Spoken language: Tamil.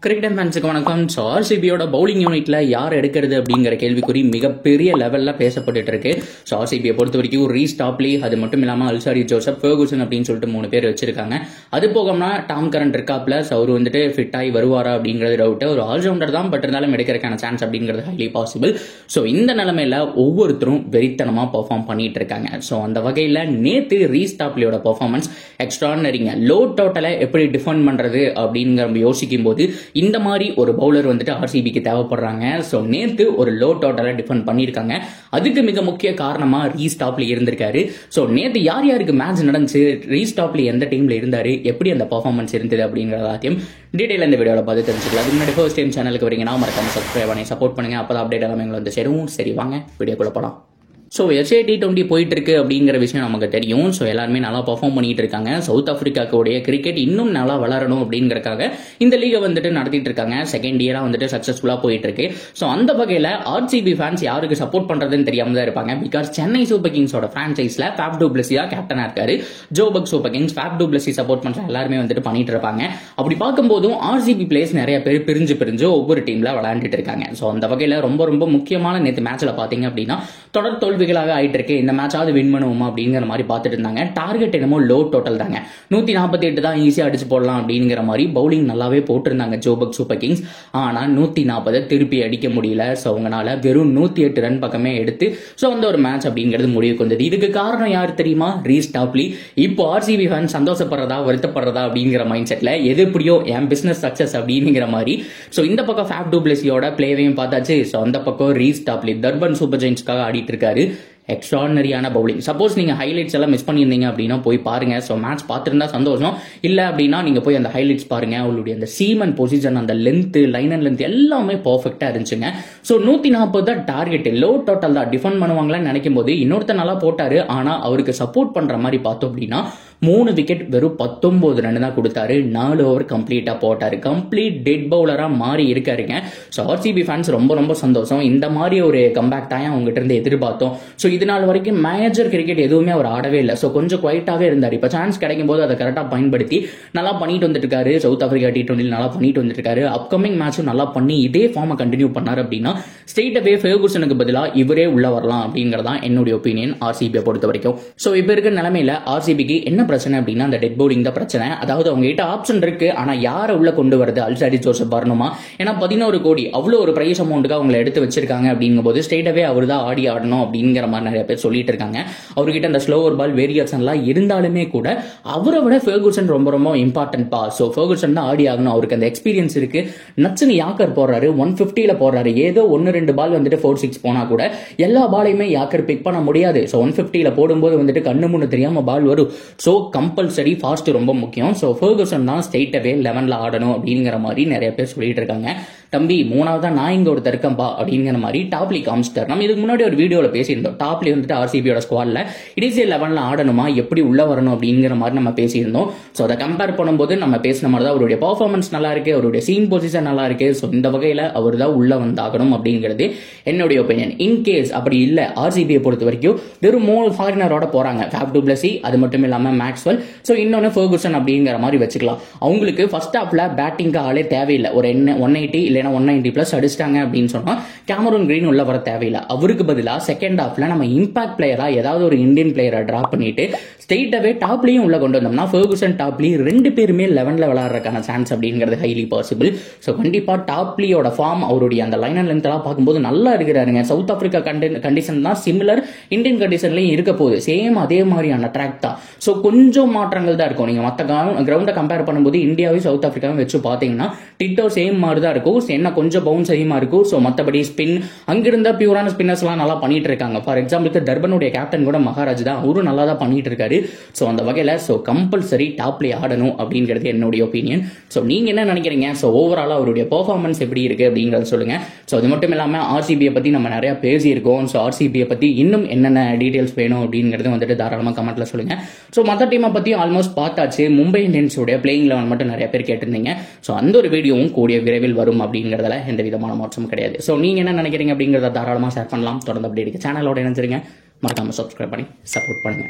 கிரிக்கெட் ஃபேன்ஸுக்கு வணக்கம். ஸோ ஆர்சிபியோட பவுலிங் யூனிட்ல யார் எடுக்கிறது அப்படிங்கிற கேள்விக்குறி மிகப்பெரிய லெவல்ல பேசப்பட்டு இருக்கு. ஸோ ஆர்சிபியை பொறுத்த வரைக்கும் ரீஸ் டாப்லி, அது மட்டும் இல்லாமல் அல்சாரி ஜோசப், ஃபெர்குசன் அப்படின்னு சொல்லிட்டு 3 பேர் வச்சிருக்காங்க. அது போகம்னா டாம் கரண்ட் இருக்காப்ல. ஸோ அவர் வந்துட்டு ஃபிட் ஆகி வருவாரா அப்படிங்கிறது டவுட். ஒரு ஆல்ரவுண்டர் தான், பட் இருந்தாலும் எடுக்கிறதுக்கான சான்ஸ் அப்படிங்கிறது ஹைலி பாசிபிள். ஸோ இந்த நிலைமையில ஒவ்வொருத்தரும் வெறித்தனமா பெர்ஃபார்ம் பண்ணிட்டு இருக்காங்க. ஸோ அந்த வகையில் நேத்து ரீஸ் டாப்லியோட பெர்ஃபார்மன்ஸ் எக்ஸ்ட்ரானரிங்க. லோ டோட்டலை எப்படி டிஃபெண்ட் பண்றது அப்படிங்கிற யோசிக்கும் போது இந்த மாதிரி ஒரு பவுலர் வந்துட்டு ஆர்சிபிக்கு தேவைப்படுறாங்க. ஸோ நேத்து ஒரு லோ டோட்டலை டிஃபெண்ட் பண்ணியிருக்காங்க. அதுக்கு மிக முக்கிய காரணமா ரீஸ் டாப்லி இருந்திருக்காரு. ஸோ நேத்து யார் யாருக்கு மேட்ச் நடந்துச்சு, ரீஸ் டாப்லி எந்த டீம்ல இருந்தாரு, எப்படி அந்த பெர்ஃபார்மன்ஸ் இருந்தது அப்படிங்கிற எல்லாத்தையும் டீடைல் இந்த வீடியோவில் பார்த்து தெரிஞ்சுக்கலாம். அதுக்கு முன்னாடி ஃபர்ஸ்ட் டைம் சேனலுக்கு வரீங்கன்னா மறக்காம சப்ஸ்கிரைப் பண்ணி சப்போர்ட் பண்ணுங்க. அப்போ அப்டேட் எல்லாமே எங்களை வந்து சேரும். சரி வாங்க வீடியோக்குள்ள போலாம். ஸோ எஸ்ஏ T20 போயிட்டு இருக்கு அப்படிங்கிற விஷயம் நமக்கு தெரியும். ஸோ எல்லாருமே நல்லா பர்ஃபார்ம் பண்ணிட்டு இருக்காங்க. சவுத் ஆப்பிரிக்காவுடைய கிரிக்கெட் இன்னும் நல்லா வளரணும் அப்படிங்கறக்காக இந்த லீகை வந்துட்டு நடத்திட்டு இருக்காங்க. செகண்ட் இயரா வந்துட்டு சக்சஸ்ஃபுல்லா போயிட்டு இருக்கு. ஸோ அந்த வகையில் ஆர்சிபி ஃபேன்ஸ் யாருக்கு சப்போர்ட் பண்றதுன்னு தெரியாம தான் இருப்பாங்க. பிகாஸ் சென்னை சூப்பர் கிங்ஸோட பிரான்சைஸ்ல ஃபேப் டு பிளஸியா கேப்டனா இருக்காரு. Joburg super kings Faf du Plessis support பண்ற எல்லாருமே வந்துட்டு பண்ணிட்டு இருப்பாங்க. அப்படி பார்க்கும்போதும் ஆர்சிபி பிளேயர்ஸ் நிறைய பேர் பிரிஞ்சு ஒவ்வொரு டீம்ல விளையாண்டுட்டு இருக்காங்க. ஸோ அந்த வகையில் ரொம்ப முக்கியமான நேற்று மேட்ச்ல பாத்தீங்க அப்படின்னா தொடர் தோல்விகளாக ஆயிட்டு இருக்கு. இந்த மேட்சாவது வின் பண்ணுவோமா அப்படிங்கிற மாதிரி பார்த்துட்டு இருந்தாங்க. டார்கெட் என்னமோ லோ டோட்டல் தாங்க, 148 தான் ஈஸியா அடிச்சு போடலாம் அப்படிங்கிற மாதிரி பவுலிங் நல்லாவே போட்டிருந்தாங்க ஜோபக் சூப்பர் கிங்ஸ். ஆனா 140 திருப்பி அடிக்க முடியல. ஸோ அவங்களால வெறும் 108 ரன் பக்கமே எடுத்து ஸோ அந்த ஒரு மேட்ச் அப்படிங்கிறது முடிவுக்கு வந்தது. இதுக்கு காரணம் யார் தெரியுமா? Reece Topley. இப்போ ஆர்சிபி ஃபேன் சந்தோஷப்படுறதா வருத்தப்படுறதா அப்படிங்கிற மைண்ட் செட்ல எது எப்படியோ என் பிசினஸ் சக்சஸ் அப்படிங்கிற மாதிரி. ஸோ இந்த பக்கம் ஃபேப் டு பிளஸியோட பிளேவையும் பார்த்தாச்சு. ஸோ அந்த பக்கம் ரீஸ் டாப்லி தர்பன் சூப்பர் ஜெயின்ஸ்க்காக ஆடிட்டு இருக்காரு. எக்ஸ்ட்ரானரியான பவுலிங். சப்போஸ் நீங்க ஹைலைட்ஸ் எல்லாம் மிஸ் பண்ணியிருந்தீங்க அப்படின்னா போய் பாருங்க. ஸோ மேட்ச் பார்த்துருந்தா சந்தோஷம். இல்ல அப்படின்னா நீங்க போய் அந்த ஹைலைட்ஸ் பாருங்க. அவங்களுடைய அந்த சீமன் பொசிஷன், அந்த லென்த், லைன் அண்ட் லென்த் எல்லாமே பர்ஃபெக்டா இருந்துச்சுங்க. ஸோ 140 தான் டார்கெட், லோ டோட்டல் தான். டிஃபெண்ட் பண்ணுவாங்களான்னு நினைக்கும் போது இன்னொருத்தர் நல்லா போட்டாரு. ஆனா அவருக்கு சப்போர்ட் பண்ற மாதிரி பார்த்தோம் அப்படின்னா 3 விக்கெட் வெறும் 19 ரன் தான் கொடுத்தாரு. 4 ஓவர் கம்ப்ளீட்டா போட்டாரு. கம்ப்ளீட் டெட் பவுலரா மாறி இருக்காருங்க. ஸோ ஆர்சிபி ஃபேன்ஸ் ரொம்ப சந்தோஷம். இந்த மாதிரி ஒரு கம்பேக் தான் அவங்ககிட்ட இருந்து எதிர்பார்த்தோம். ஸோ இது நாள் வரைக்கும் மேஜர் கிரிக்கெட் எதுவுமே அவர் ஆடவே இல்லை. ஸோ கொஞ்சம் குவைட்டாவே இருந்தார். இப்போ சான்ஸ் கிடைக்கும் போது அதை கரெக்டாக பயன்படுத்தி நல்லா பண்ணிட்டு வந்துட்டு இருக்காரு. சவுத் ஆப்பிரிக்கா T20 நல்லா பண்ணிட்டு வந்துட்டு இருக்காரு. அப்கமிங் மேட்சும் நல்லா பண்ணி இதே ஃபார்மை கண்டினியூ பண்ணாரு அப்படின்னா ஸ்ட்ரெயிட் அவே ஃபெர்குசனுக்கு பதிலாக இவரே உள்ள வரலாம் அப்படிங்கறதான் என்னுடைய ஒப்பீனியன் ஆர்சிபியை பொறுத்த வரைக்கும். ஸோ இப்போ இருக்கிற நிலைமையில ஆர்சிபிக்கு என்ன பிரச்சனை அப்படின்னா அந்த டெட் பவுலிங் தான் பிரச்சனை. அதாவது அவங்க கிட்ட ஆப்ஷன் இருக்கு, ஆனா யாரை உள்ள கொண்டு வரது? அல்சாரி ஜோசப் வரணுமா? ஏன்னா 11 கோடி அவ்வளவு ஒரு பிரைஸ் அமௌண்ட்டுக்கு அவங்களை எடுத்து வச்சிருக்காங்க. அப்படிங்கும் போது ஸ்ட்ரெயிட்டாவே அவர் தான் ஆடணும் அப்படிங்கிற மாதிரி நிறைய பேர் சொல்லிட்டு இருக்காங்க. அவர்கிட்ட அந்த ஸ்லோவர் பால் வேரியேஷன்லாம் இருந்தாலுமே கூட அவரை விட ஃபெர்குசன் ரொம்ப இம்பார்ட்டன்ட் பா. ஸோ ஃபெர்குசன் தான் ஆடி ஆகணும். அவருக்கு அந்த எக்ஸ்பீரியன்ஸ் இருக்கு. நச்சுன்னு யாக்கர் போடுறாரு, 150 போடுறாரு. ஏதோ 1-2 பால் வந்துட்டு 4-6 போனா கூட எல்லா பாலையுமே யாக்கர் பிக் பண்ண முடியாது. ஸோ 150 போடும்போது வந்துட்டு கண்ணு முன்னு தெரியாம பால் வரும். ஸோ கம்பல்சரி ஃபாஸ்ட் ரொம்ப முக்கியம். ஸோ ஃபெர்குசன் தான் ஸ்ட்ரெயிட்டாவே 11ல ஆடணும் அப்படிங்கிற மாதிரி நிறைய பேர் சொல்லிட்டு இருக்காங்க. தம்பி 3ஆவதா நான் இங்க ஒரு தர்க்கம்பா அப்படிங்கிற மாதிரி டாப்லி காமிச்சிட்டார். நம்ம இதுக்கு முன்னாடி ஒரு வீடியோல பேசியிருந்தோம். டாப்லி வந்துட்டு ஆர்சிபியோட ஸ்குவாட்ல இனிஷியல் 11ல ஆடணுமா, எப்படி உள்ள வரணும் அப்படிங்கிற மாதிரி நம்ம பேசியிருந்தோம். ஸோ அதை கம்பேர் பண்ணும்போது நம்ம பேசின மாதிரி தான் அவருடைய பர்ஃபார்மன்ஸ் நல்லா இருக்கு, அவருடைய சீம் பொசிஷன் நல்லா இருக்கு. ஸோ இந்த வகையில அவர் தான் உள்ள வந்தாகணும் அப்படிங்கிறது என்னுடைய ஒப்பீனியன். இன்கேஸ் அப்படி இல்ல, ஆர்சிபியை பொறுத்த வரைக்கும் வெறும் 3 ஃபாரினரோட போறாங்க. ஃபேப் டு பிளஸி, அது மட்டும் இல்லாம மேக்ஸ்வெல், ஸோ இன்னொன்னு ஃபெர்குசன் அப்படிங்கிற மாதிரி வச்சுக்கலாம். அவங்களுக்கு ஃபர்ஸ்ட் ஹாஃப்ல பேட்டிங் ஆளே தேவையில்லை. ஒரு 180 இல்லைன்னா 190+ அடிச்சிட்டாங்க அப்படின்னு சொன்னா கேமரூன் கிரீன் உள்ள வர தேவையில்லை. அவருக்கு பதிலாக செகண்ட் ஹாஃப்ல நம்ம இம்பாக்ட் பிளேயரா ஏதாவது ஒரு இந்தியன் பிளேயரை டிராப் பண்ணிட்டு ஸ்ட்ரெயிட்டாவே டாப்லயும் உள்ள கொண்டு வந்தோம்னா ஃபெர்குசன் டாப்லி 2 பேருமே 11ல விளையாடுறதுக்கான சான்ஸ் அப்படிங்கிறது ஹைலி பாசிபிள். ஸோ கண்டிப்பா டாப்லியோட ஃபார்ம், அவருடைய அந்த லைன் அண்ட் லென்த் எல்லாம் பார்க்கும்போது நல்லா இருக்கிறாருங்க. சவுத் ஆப்பிரிக்கா கண்டிஷன் தான் சிமிலர் இந்தியன் கண்டிஷன்லயும் இருக்க போகுது. சேம் அதே மாதிரியான ட்ராக் தான். ஸோ கொஞ்சம் மாற்றங்கள் தான் இருக்கும். நீங்க மற்ற கிரவுண்டை கம்பேர் பண்ணும்போது இந்தியாவையும் சவுத் ஆப்பிரிக்காவும் வச்சு பாத்தீங்கன்னா டிட்டோ சேம் மாதிரி தான் இருக்கும். என்ன கொஞ்சம் பவுன்ஸ் அதிகமா இருக்கும். ஸோ மற்றபடி ஸ்பின் அங்கிருந்த பியூரான ஸ்பின்னர்ஸ் எல்லாம் நல்லா பண்ணிட்டு இருக்காங்க. ஃபார் எக்ஸாம்பிளுக்கு தர்பனுடைய கேப்டன் கூட மகாராஜ் தான், அவரும் நல்லா தான் பண்ணிட்டு இருக்காரு. ஸோ அந்த வகையில ஸோ கம்பல்சரி டாப்லி ஆடணும் அப்படிங்கிறது என்னுடைய ஒப்பீனியன். ஸோ நீங்க என்ன நினைக்கிறீங்க? ஸோ ஓவராலா அவருடைய பெர்ஃபார்மன்ஸ் எப்படி இருக்கு அப்படிங்கறத சொல்லுங்க. ஸோ அது மட்டும் இல்லாம ஆர்சிபியை பத்தி நம்ம நிறைய பேசியிருக்கோம். ஸோ ஆர்சிபியை பத்தி இன்னும் என்னென்ன டீடைல்ஸ் வேணும் அப்படிங்கிறது வந்துட்டு தாராளமா கமெண்ட்ல சொல்லுங்க. ஸோ மற்ற டீமை பத்தி ஆல்மோஸ்ட் பார்த்தாச்சு. மும்பை இந்தியன்ஸோட பிளேயிங் 11 மட்டும் நிறைய பேர் கேட்டிருந்தீங்க. ஸோ அந்த ஒரு வீடியோவும் கூடிய விரைவில் வரும் அப்படிங்கிறதுல எந்த விதமான மாற்றமும் கிடையாது. ஸோ நீங்க என்ன நினைக்கிறீங்க அப்படிங்கிறத தாராளமா ஷேர் பண்ணலாம். தொடர்ந்து அப்படி இருக்கு சேனலோட இணைஞ்சிருங்க. மறக்காம சப்ஸ்கிரைப் பண்ணி சப்போர்ட் பண்ணுங்க.